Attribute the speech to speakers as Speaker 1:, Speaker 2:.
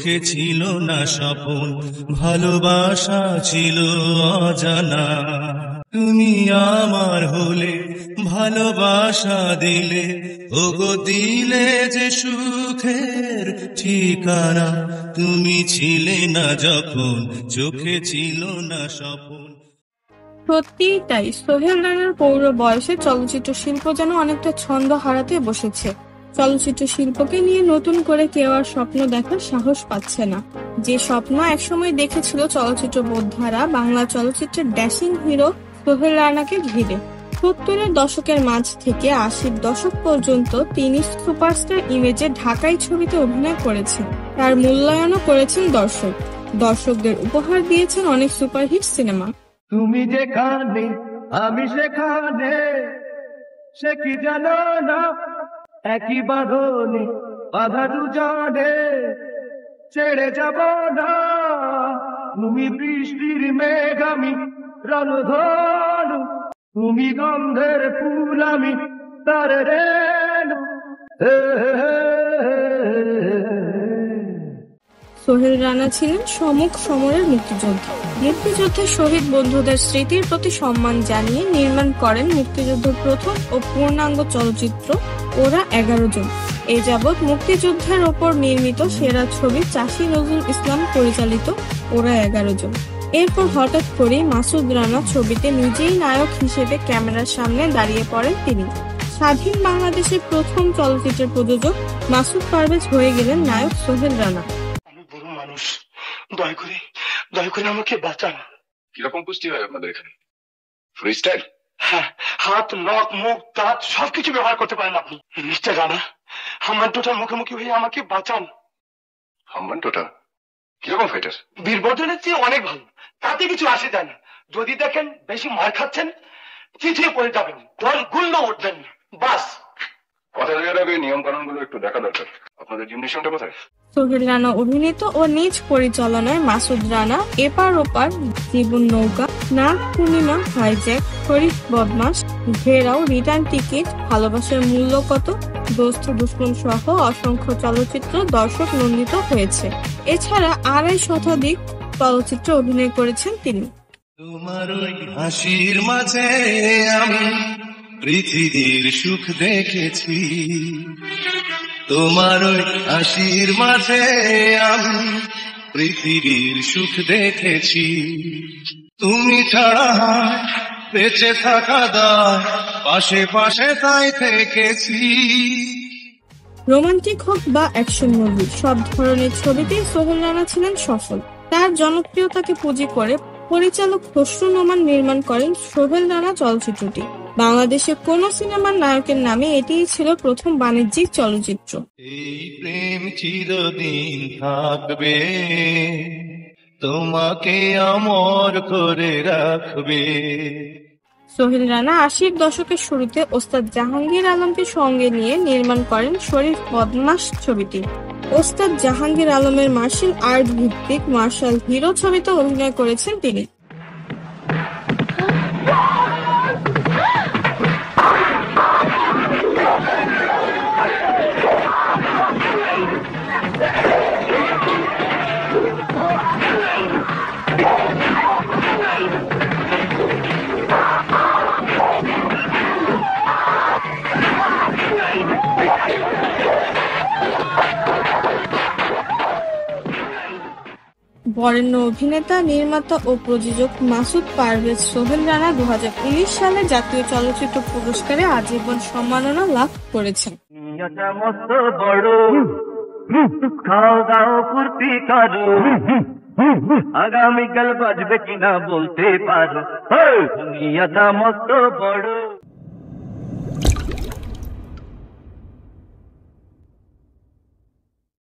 Speaker 1: চোখে ছিল না স্বপন, ভালোবাসা ছিল অজানা। তুমি আমার হলে, ভালোবাসা দিলে, ওগো দিলে যে সুখের ঠিকানা। তুমি ছিলে না যখন, চোখে ছিল না স্বপন।
Speaker 2: সত্যিই তাই, সোহেল রানার পৌর বয়সে চলচ্চিত্র শিল্প যেন অনেকটা ছন্দ হারাতে বসেছে। চলচ্চিত্র শিল্পকে নিয়ে নতুন করে কেউ আর স্বপ্ন দেখার সাহস পাচ্ছে না। যে স্বপ্ন একসময় দেখেছিল চলচ্চিত্র বোদ্ধারা বাংলা চলচ্চিত্রের ড্যাশিং হিরো সোহেল রানাকে ঘিরে। 70-এর দশকের মাঝ থেকে 80-র দশক পর্যন্ত তিনি সুপারস্টার ইমেজে ঢাকাই ছবিতে অভিনয় করেছেন। তার মূল্যায়নও করেছেন দর্শক। দর্শকদের উপহার দিয়েছেন অনেক সুপারহিট সিনেমা।
Speaker 3: তুমি যেখানে আমি সেখানে, সে কি জানো না, একই বাঁধনে বাধা দুজনে, ছেড়ে যাব না। তুমি বৃষ্টির মেঘ, আমি রণধনু, তুমি গন্ধের ফুল, আমি তার রেণু।
Speaker 2: সোহেল রানা ছিলেন সম্মুখ সমরের মুক্তিযোদ্ধা। মুক্তিযুদ্ধের শহীদ বন্ধুদের স্মৃতির প্রতি সম্মান জানিয়ে নির্মাণ করেন মুক্তিযুদ্ধের প্রথম ও পূর্ণাঙ্গ চলচ্চিত্র ওরা 11 জন। এ যাবৎ মুক্তিযুদ্ধের ওপর নির্মিত সেরা ছবি চাষী নজরুল ইসলাম পরিচালিত ওরা 11 জন। এরপর হঠাৎ করেই মাসুদ রানা ছবিতে নিজেই নায়ক হিসেবে ক্যামেরার সামনে দাঁড়িয়ে পড়েন তিনি। স্বাধীন বাংলাদেশের প্রথম চলচ্চিত্রের প্রযোজক মাসুদ পারভেজ হয়ে গেলেন নায়ক সোহেল রানা।
Speaker 4: বড় মানুষ, দয়া করে আমাকে বাঁচান।
Speaker 5: কিরকম কুস্তি হয় আপনাদের এখানে? Free style?
Speaker 4: হ্যাঁ, হাত, নখ, মুখ, দাঁত সবকিছু ব্যবহার করতে পারেন আপনি। মিস্টার রানা, হাম্মানটোটার মুখোমুখি হয়ে আমাকে বাঁচান।
Speaker 5: হাম্মানটোটা কিরকম ফাইটার?
Speaker 4: বীরবর্ধনের চেয়ে অনেক ভালো, তাতে কিছু আসে যায় না। যদি দেখেন বেশি মার খাচ্ছেন, চিঠিয়ে পড়ে যাবেন, দল গুল্ল উঠবেন না, বাস।
Speaker 5: কথা দেওয়ার আগে নিয়ম কানুন গুলো একটু দেখা দরকার। আপনাদের জিমনেশিয়ামটা কোথায়?
Speaker 2: সোহেল রানা অভিনীত ও নিজ পরিচালনায় মাসুদ রানা, এপার ওপার, জীবন নৌকা, নাগ পূর্ণিমা, হাইজ্যাক, শরীফ বদমাশ, ঘেরাও, রিটার্ন টিকিট, ভালোবাসার মূল্য কত, দোস্ত দুশ্মন সহ অসংখ্য চলচ্চিত্র দর্শক নন্দিত হয়েছে। এছাড়া 2.5 শতাধিক চলচ্চিত্রে অভিনয় করেছেন তিনি।
Speaker 1: তোমার ওই হাসির মাঝে আমি পৃথিবীর সুখ দেখেছি, তোমার ওই হাসির মাঝে আমি পৃথিবীর সুখ দেখেছি। তুমি ছাড়া বেঁচে থাকা দায়, পাশে পাশে তাই থেকেছি।
Speaker 2: রোমান্টিক হোক বা অ্যাকশন মুভি, সব ধরনের ছবিতেই সোহেল রানা ছিলেন সফল। তার জনপ্রিয়তাকে পুঁজি করে পরিচালক খসরু নোমান নির্মাণ করেন সোহেল রানা চলচ্চিত্রটি। বাংলাদেশে কোন সিনেমার নায়কের নামে এটিই ছিল প্রথম বাণিজ্যিক চলচ্চিত্র।
Speaker 1: এই প্রেম চিরদিন থাকবে, তোমাকে অমর করে রাখবে।
Speaker 2: সোহেল রানা 80-র দশকের শুরুতে ওস্তাদ জাহাঙ্গীর আলমকে সঙ্গে নিয়ে নির্মাণ করেন শরীফ বদমাশ ছবিটি। ওস্তাদ জাহাঙ্গীর আলমের মার্শাল আর্ট ভিত্তিক মার্শাল হিরো ছবিতে অভিনয় করেছেন তিনি। বরেণ্য অভিনেতা, নির্মাতা ও প্রযোজক মাসুদ পারভেজ সোহেল রানা 2019 সালে জাতীয় চলচ্চিত্র পুরস্কারে আজীবন সম্মাননা লাভ করেছেন।
Speaker 3: মস্ত বড়, খাও দাও ফুর্তি করো, আগামীকাল বাজবে কিনা বলতে পারো। দুনিয়াটা মস্ত বড়।